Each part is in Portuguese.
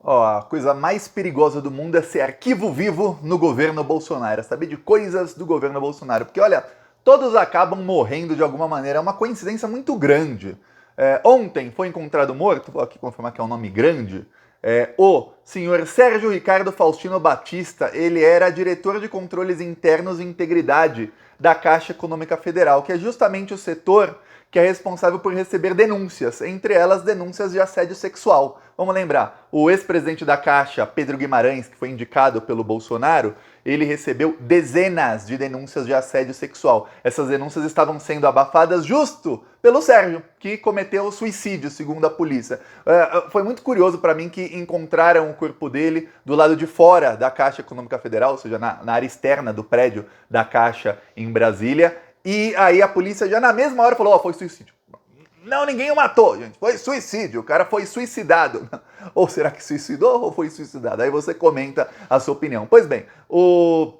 Ó, a coisa mais perigosa do mundo é ser arquivo vivo no governo Bolsonaro, é saber de coisas do governo Bolsonaro. Porque, olha, todos acabam morrendo de alguma maneira, é uma coincidência muito grande. Ontem foi encontrado morto, vou aqui confirmar que é um nome grande, o senhor Sérgio Ricardo Faustino Batista. Ele era diretor de controles internos e integridade da Caixa Econômica Federal, que é justamente o setor que é responsável por receber denúncias, entre elas denúncias de assédio sexual. Vamos lembrar, o ex-presidente da Caixa, Pedro Guimarães, que foi indicado pelo Bolsonaro, ele recebeu dezenas de denúncias de assédio sexual. Essas denúncias estavam sendo abafadas justo pelo Sérgio, que cometeu suicídio, segundo a polícia. Foi muito curioso para mim que encontraram o corpo dele do lado de fora da Caixa Econômica Federal, ou seja, na área externa do prédio da Caixa em Brasília. E aí a polícia já na mesma hora falou, foi suicídio. Não, ninguém o matou, gente. Foi suicídio. O cara foi suicidado. Ou será que suicidou ou foi suicidado? Aí você comenta a sua opinião. Pois bem, o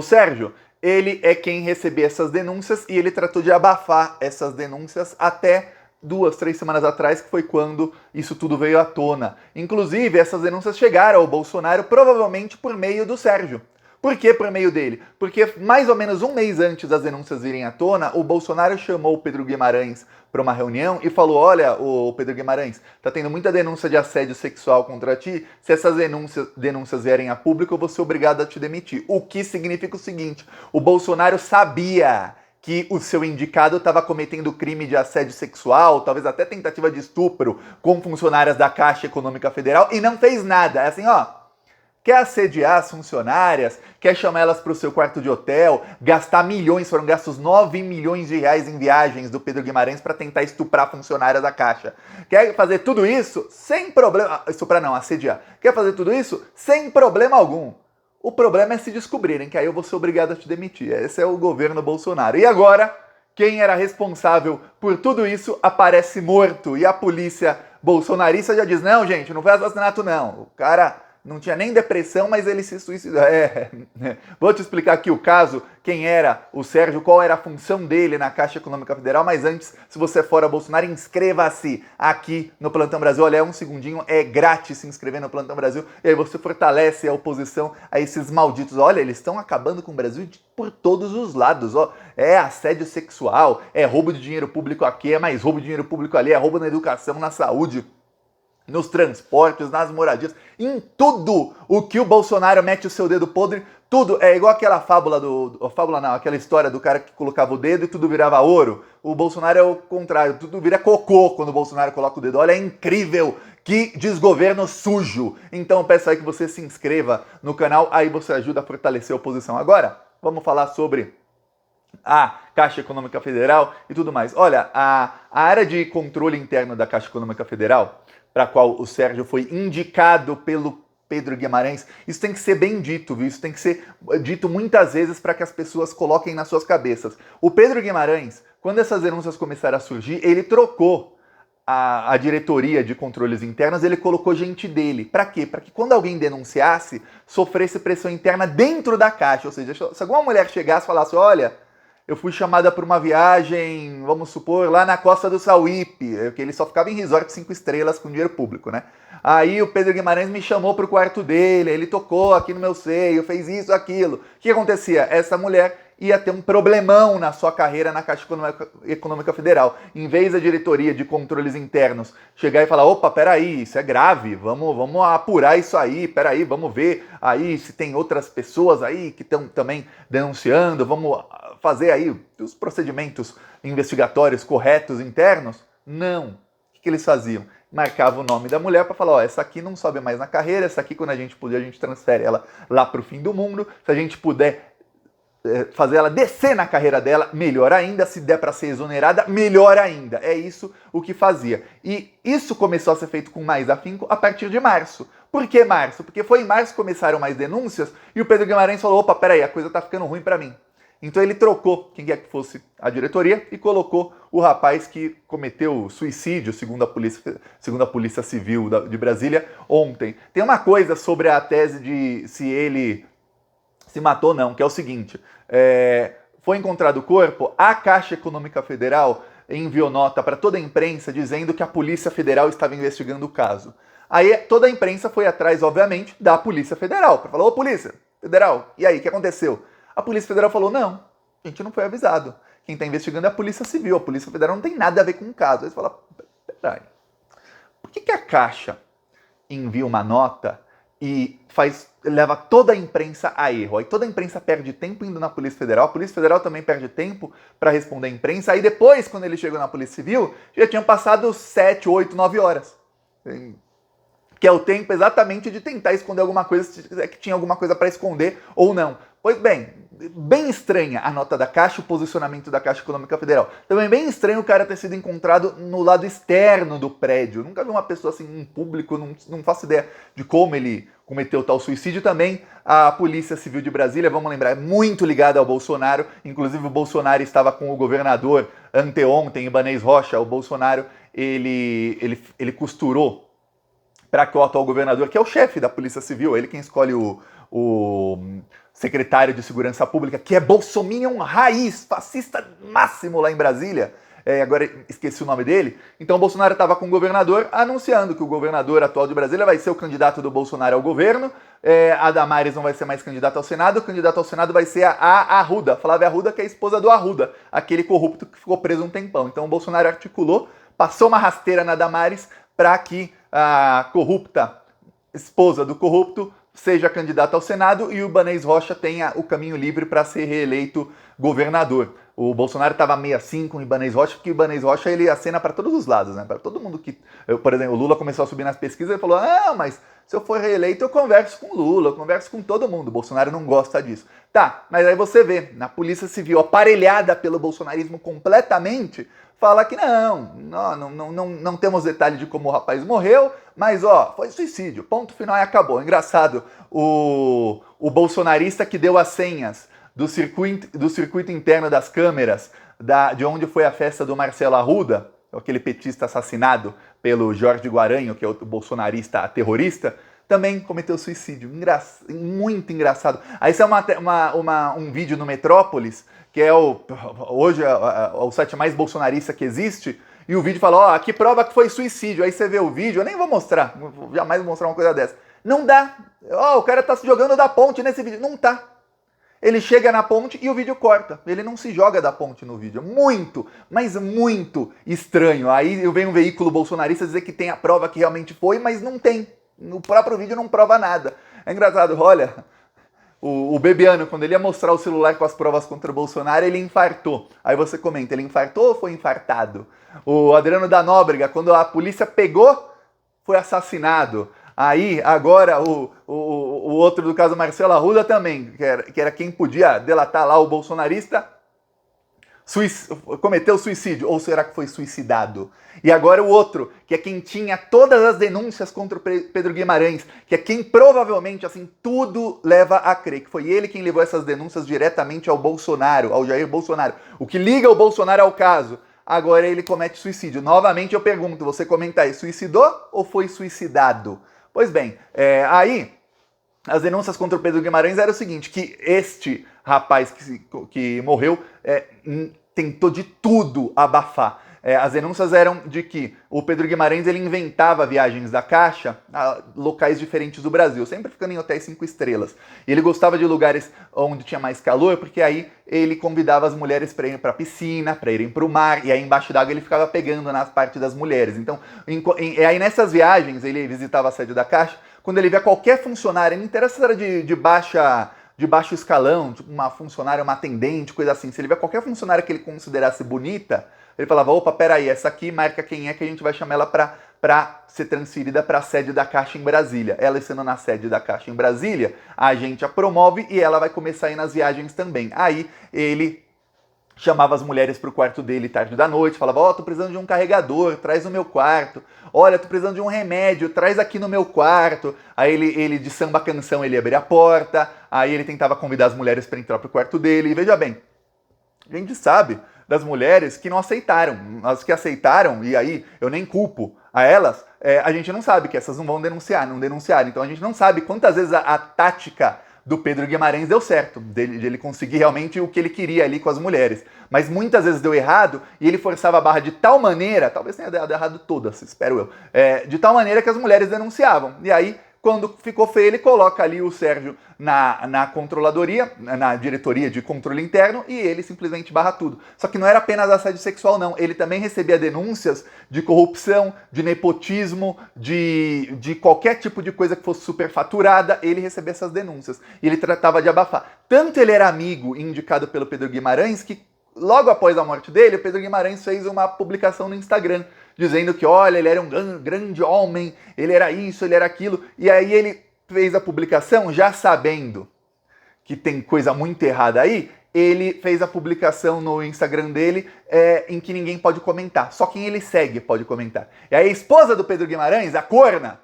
Sérgio, ele é quem recebeu essas denúncias e ele tratou de abafar essas denúncias até 2, 3 semanas atrás, que foi quando isso tudo veio à tona. Inclusive, essas denúncias chegaram ao Bolsonaro provavelmente por meio do Sérgio. Por que por meio dele? Porque mais ou menos um mês antes das denúncias virem à tona, o Bolsonaro chamou o Pedro Guimarães para uma reunião e falou, olha, o Pedro Guimarães, tá tendo muita denúncia de assédio sexual contra ti, se essas denúncias vierem a público, eu vou ser obrigado a te demitir. O que significa o seguinte, o Bolsonaro sabia que o seu indicado estava cometendo crime de assédio sexual, talvez até tentativa de estupro com funcionárias da Caixa Econômica Federal e não fez nada. É assim, quer assediar as funcionárias, quer chamar elas para o seu quarto de hotel, gastar milhões, foram gastos 9 milhões de reais em viagens do Pedro Guimarães para tentar estuprar funcionárias da Caixa. Quer fazer tudo isso sem problema... Estuprar não, assediar. Quer fazer tudo isso sem problema algum. O problema é se descobrirem, que aí eu vou ser obrigado a te demitir. Esse é o governo Bolsonaro. E agora, quem era responsável por tudo isso aparece morto. E a polícia bolsonarista já diz, não, gente, não foi assassinato não. O cara... não tinha nem depressão, mas ele se suicidou. Vou te explicar aqui o caso, quem era o Sérgio, qual era a função dele na Caixa Econômica Federal, mas antes, se você for a Bolsonaro, inscreva-se aqui no Plantão Brasil. Olha, é um segundinho, é grátis se inscrever no Plantão Brasil, e aí você fortalece a oposição a esses malditos. Olha, eles estão acabando com o Brasil por todos os lados, É assédio sexual, é roubo de dinheiro público aqui, é mais roubo de dinheiro público ali, é roubo na educação, na saúde, nos transportes, nas moradias, em tudo o que o Bolsonaro mete o seu dedo podre, tudo é igual aquela aquela história do cara que colocava o dedo e tudo virava ouro. O Bolsonaro é o contrário, tudo vira cocô quando o Bolsonaro coloca o dedo. Olha, é incrível, que desgoverno sujo. Então peço aí que você se inscreva no canal, aí você ajuda a fortalecer a oposição. Agora, vamos falar sobre a Caixa Econômica Federal e tudo mais. Olha, a área de controle interno da Caixa Econômica Federal, para a qual o Sérgio foi indicado pelo Pedro Guimarães, isso tem que ser bem dito, viu? Isso tem que ser dito muitas vezes para que as pessoas coloquem nas suas cabeças. O Pedro Guimarães, quando essas denúncias começaram a surgir, ele trocou a diretoria de controles internos, ele colocou gente dele. Para quê? Para que quando alguém denunciasse, sofresse pressão interna dentro da Caixa. Ou seja, se alguma mulher chegasse e falasse, olha, eu fui chamada para uma viagem, vamos supor, lá na Costa do Sauípe, que ele só ficava em resort 5 estrelas com dinheiro público, né? Aí o Pedro Guimarães me chamou para o quarto dele, ele tocou aqui no meu seio, fez isso, aquilo. O que acontecia? Essa mulher ia ter um problemão na sua carreira na Caixa Econômica Federal. Em vez da diretoria de controles internos chegar e falar, opa, peraí, isso é grave, vamos apurar isso aí, peraí, vamos ver aí se tem outras pessoas aí que estão também denunciando, vamos fazer aí os procedimentos investigatórios corretos internos. Não. O que eles faziam? Marcava o nome da mulher para falar, essa aqui não sobe mais na carreira, essa aqui quando a gente puder, a gente transfere ela lá para o fim do mundo, se a gente puder fazer ela descer na carreira dela, melhor ainda, se der para ser exonerada, melhor ainda. É isso o que fazia. E isso começou a ser feito com mais afinco a partir de março. Por que março? Porque foi em março que começaram mais denúncias e o Pedro Guimarães falou, opa, peraí, a coisa tá ficando ruim para mim. Então ele trocou quem quer que fosse a diretoria e colocou o rapaz que cometeu suicídio, segundo a Polícia Civil de Brasília, ontem. Tem uma coisa sobre a tese de se ele se matou ou não, que é o seguinte, foi encontrado o corpo, a Caixa Econômica Federal enviou nota para toda a imprensa dizendo que a Polícia Federal estava investigando o caso. Aí toda a imprensa foi atrás, obviamente, da Polícia Federal, para falar, ô Polícia Federal, e aí, o que aconteceu? A Polícia Federal falou, não, a gente não foi avisado. Quem está investigando é a Polícia Civil, a Polícia Federal não tem nada a ver com o caso. Aí você fala, peraí, por que a Caixa envia uma nota e leva toda a imprensa a erro? Aí toda a imprensa perde tempo indo na Polícia Federal, a Polícia Federal também perde tempo para responder à imprensa, aí depois, quando ele chegou na Polícia Civil, já tinham passado 7, 8, 9 horas. Que é o tempo exatamente de tentar esconder alguma coisa, se que tinha alguma coisa para esconder ou não. Pois bem estranha a nota da Caixa, o posicionamento da Caixa Econômica Federal. Também bem estranho o cara ter sido encontrado no lado externo do prédio. Nunca vi uma pessoa assim em público, não faço ideia de como ele cometeu tal suicídio. Também a Polícia Civil de Brasília, vamos lembrar, é muito ligada ao Bolsonaro. Inclusive o Bolsonaro estava com o governador anteontem, Ibanez Rocha. O Bolsonaro, ele costurou para que o atual governador, que é o chefe da Polícia Civil, ele quem escolhe o secretário de Segurança Pública, que é bolsominion raiz, fascista máximo lá em Brasília, agora esqueci o nome dele. Então o Bolsonaro estava com o governador anunciando que o governador atual de Brasília vai ser o candidato do Bolsonaro ao governo, a Damares não vai ser mais candidata ao Senado, o candidato ao Senado vai ser a Arruda, Flávia Arruda, que é a esposa do Arruda, aquele corrupto que ficou preso um tempão. Então o Bolsonaro articulou, passou uma rasteira na Damares para que a corrupta esposa do corrupto seja candidata ao Senado e o Ibanez Rocha tenha o caminho livre para ser reeleito governador. O Bolsonaro estava meio assim com o Ibanez Rocha, porque o Ibanez Rocha ele acena para todos os lados, né? Para todo mundo que... Por exemplo, o Lula começou a subir nas pesquisas e falou, ah, mas se eu for reeleito eu converso com o Lula, eu converso com todo mundo. O Bolsonaro não gosta disso. Tá, mas aí você vê, na Polícia Civil aparelhada pelo bolsonarismo completamente, fala que não temos detalhe de como o rapaz morreu, mas ó, foi suicídio, ponto final e acabou. Engraçado, o bolsonarista que deu as senhas do circuito interno das câmeras de onde foi a festa do Marcelo Arruda, aquele petista assassinado pelo Jorge Guaranho, que é outro bolsonarista terrorista, também cometeu suicídio. Muito engraçado. Aí isso é um vídeo no Metrópolis, que é hoje o site mais bolsonarista que existe, e o vídeo fala, ó, aqui prova que foi suicídio. Aí você vê o vídeo, eu nem vou mostrar, jamais vou mostrar uma coisa dessa. Não dá. Ó, o cara tá se jogando da ponte nesse vídeo. Não tá. Ele chega na ponte e o vídeo corta. Ele não se joga da ponte no vídeo. Muito, mas muito estranho. Aí vem um veículo bolsonarista dizer que tem a prova que realmente foi, mas não tem. No próprio vídeo não prova nada. É engraçado, olha, o Bebiano, quando ele ia mostrar o celular com as provas contra o Bolsonaro, ele infartou. Aí você comenta, ele infartou ou foi infartado? O Adriano da Nóbrega, quando a polícia pegou, foi assassinado. Aí, agora, o outro do caso Marcelo Arruda também, que era quem podia delatar lá o bolsonarista, cometeu suicídio, ou será que foi suicidado? E agora o outro, que é quem tinha todas as denúncias contra o Pedro Guimarães, que é quem provavelmente, assim, tudo leva a crer, que foi ele quem levou essas denúncias diretamente ao Bolsonaro, ao Jair Bolsonaro, o que liga o Bolsonaro ao caso. Agora ele comete suicídio. Novamente eu pergunto, você comenta aí, suicidou ou foi suicidado? Pois bem, aí as denúncias contra o Pedro Guimarães eram o seguinte, que este rapaz que morreu tentou de tudo abafar. As denúncias eram de que o Pedro Guimarães ele inventava viagens da Caixa a locais diferentes do Brasil, sempre ficando em hotéis 5 estrelas. E ele gostava de lugares onde tinha mais calor, porque aí ele convidava as mulheres para irem para a piscina, para irem para o mar, e aí embaixo d'água ele ficava pegando nas partes das mulheres. Então, aí nessas viagens ele visitava a sede da Caixa, quando ele via qualquer funcionário, não interessa se era de baixo escalão, tipo uma funcionária, uma atendente, coisa assim, se ele via qualquer funcionária que ele considerasse bonita, ele falava, opa, peraí, essa aqui marca quem é que a gente vai chamar ela para ser transferida para a sede da Caixa em Brasília. Ela sendo na sede da Caixa em Brasília, a gente a promove e ela vai começar a ir nas viagens também. Aí ele chamava as mulheres para o quarto dele tarde da noite, falava, ó, tô precisando de um carregador, traz no meu quarto. Olha, tô precisando de um remédio, traz aqui no meu quarto. Aí ele de samba canção, ele abria a porta, aí ele tentava convidar as mulheres para entrar pro quarto dele. E veja bem, a gente sabe das mulheres que não aceitaram. As que aceitaram, e aí eu nem culpo a elas, a gente não sabe que essas não vão denunciar, não denunciaram. Então a gente não sabe quantas vezes a tática do Pedro Guimarães deu certo, de ele conseguir realmente o que ele queria ali com as mulheres. Mas muitas vezes deu errado e ele forçava a barra de tal maneira, talvez tenha dado errado todas, espero eu, de tal maneira que as mulheres denunciavam. E aí, quando ficou feio, ele coloca ali o Sérgio na controladoria, na diretoria de controle interno, e ele simplesmente barra tudo. Só que não era apenas assédio sexual, não. Ele também recebia denúncias de corrupção, de nepotismo, de qualquer tipo de coisa que fosse superfaturada. Ele recebia essas denúncias. E ele tratava de abafar. Tanto ele era amigo e indicado pelo Pedro Guimarães, que logo após a morte dele, o Pedro Guimarães fez uma publicação no Instagram, dizendo que, olha, ele era um grande homem, ele era isso, ele era aquilo. E aí ele fez a publicação já sabendo que tem coisa muito errada aí, ele fez a publicação no Instagram dele em que ninguém pode comentar. Só quem ele segue pode comentar. E aí a esposa do Pedro Guimarães, a corna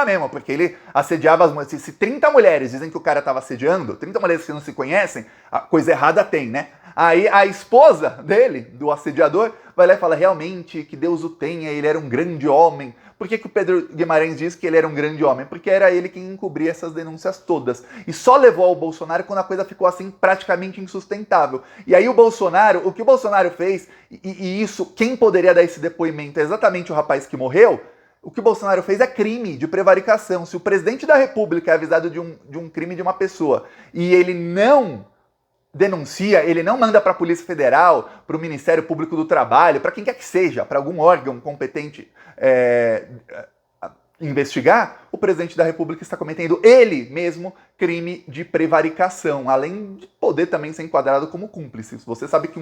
mesmo, porque ele assediava as mulheres. Se 30 mulheres dizem que o cara estava assediando, 30 mulheres que não se conhecem, a coisa errada tem, né? Aí a esposa dele, do assediador, vai lá e fala, realmente, que Deus o tenha, ele era um grande homem. Por que o Pedro Guimarães diz que ele era um grande homem? Porque era ele quem encobria essas denúncias todas. E só levou ao Bolsonaro quando a coisa ficou assim praticamente insustentável. E aí o Bolsonaro, o que o Bolsonaro fez, e isso, quem poderia dar esse depoimento é exatamente o rapaz que morreu, o que o Bolsonaro fez é crime de prevaricação. Se o presidente da República é avisado de um crime de uma pessoa e ele não denuncia, ele não manda para a Polícia Federal, para o Ministério Público do Trabalho, para quem quer que seja, para algum órgão competente investigar, o presidente da República está cometendo ele mesmo crime de prevaricação, além de poder também ser enquadrado como cúmplice. Você sabe que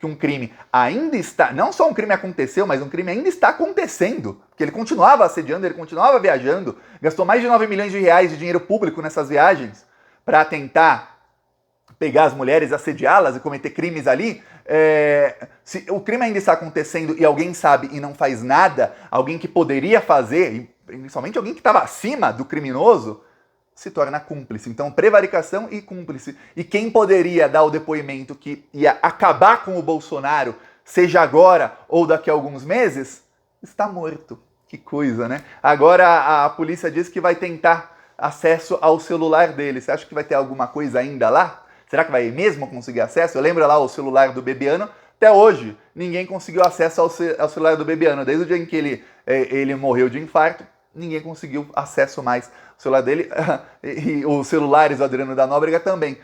um crime ainda está, não só um crime aconteceu, mas um crime ainda está acontecendo, porque ele continuava assediando, ele continuava viajando, gastou mais de 9 milhões de reais de dinheiro público nessas viagens para tentar pegar as mulheres, assediá-las e cometer crimes ali, se o crime ainda está acontecendo e alguém sabe e não faz nada, alguém que poderia fazer, e principalmente alguém que estava acima do criminoso, se torna cúmplice. Então, prevaricação e cúmplice. E quem poderia dar o depoimento que ia acabar com o Bolsonaro, seja agora ou daqui a alguns meses, está morto. Que coisa, né? Agora a polícia diz que vai tentar acesso ao celular dele. Você acha que vai ter alguma coisa ainda lá? Será que vai mesmo conseguir acesso? Eu lembro lá o celular do Bebiano, até hoje ninguém conseguiu acesso ao celular do Bebiano. Desde o dia em que ele morreu de infarto, ninguém conseguiu acesso mais ao celular dele. E os celulares do Adriano da Nóbrega também.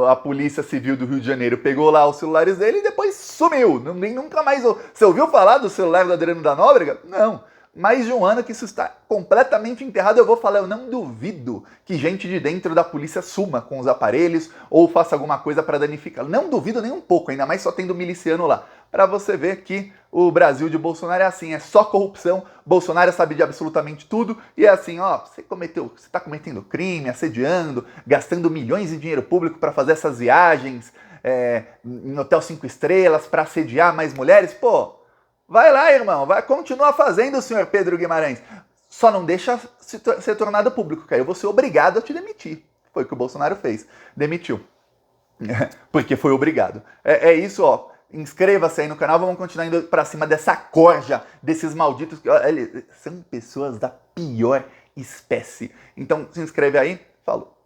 A Polícia Civil do Rio de Janeiro pegou lá os celulares dele e depois sumiu. Nunca mais... Você ouviu falar do celular do Adriano da Nóbrega? Não. Mais de um ano que isso está completamente enterrado. Eu vou falar, eu não duvido que gente de dentro da polícia suma com os aparelhos ou faça alguma coisa para danificar. Não duvido nem um pouco, ainda mais só tendo miliciano lá. Para você ver que o Brasil de Bolsonaro é assim, é só corrupção, Bolsonaro sabe de absolutamente tudo e é assim, ó, você está cometendo crime, assediando, gastando milhões de dinheiro público para fazer essas viagens em hotel 5 estrelas, para assediar mais mulheres, pô, vai lá, irmão, continua fazendo, senhor Pedro Guimarães. Só não deixa ser tornado público, que aí eu vou ser obrigado a te demitir. Foi o que o Bolsonaro fez. Demitiu. Porque foi obrigado. É isso, ó. Inscreva-se aí no canal, vamos continuar indo pra cima dessa corja, desses malditos. São pessoas da pior espécie. Então se inscreve aí. Falou.